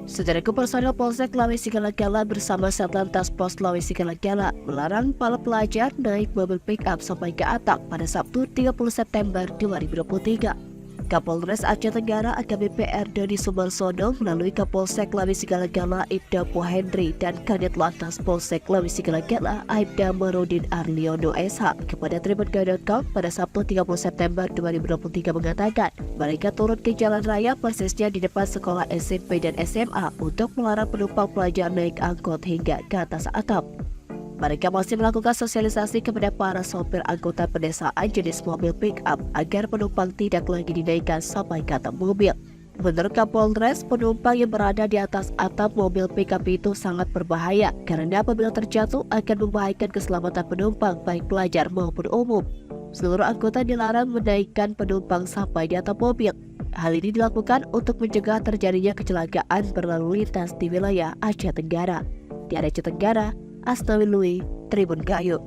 Saudaraku, personel Polsek Sulawesi Galagala bersama Satlantas Pos Sulawesi Galagala melarang para pelajar naik mobil pick-up sampai ke atap pada Sabtu 30 September 2023. Kapolres Aceh Tenggara AKBP Doni Sumarsono melalui Kapolsek Sulawesi Galagala Ibda Pohendri dan Kadit Lantas Polsek Sulawesi Galagala Aibda Marudin Arliono SH kepada Tribun.com pada Sabtu 30 September 2023 mengatakan mereka turun ke jalan raya persisnya di depan sekolah SMP dan SMA untuk melarang penumpang pelajar naik angkot hingga ke atas atap. Mereka masih melakukan sosialisasi kepada para sopir anggota pedesaan jenis mobil pick-up agar penumpang tidak lagi dinaikkan sampai ke atap mobil. Menurut Kapolres, penumpang yang berada di atas atap mobil pick-up itu sangat berbahaya karena apabila terjatuh akan membahayakan keselamatan penumpang baik pelajar maupun umum. Seluruh anggota dilarang menaikkan penumpang sampai di atap mobil. Hal ini dilakukan untuk mencegah terjadinya kecelakaan berlalu lintas di wilayah Aceh Tenggara. Di Aceh Tenggara, Astawilui, Tribun Gayo.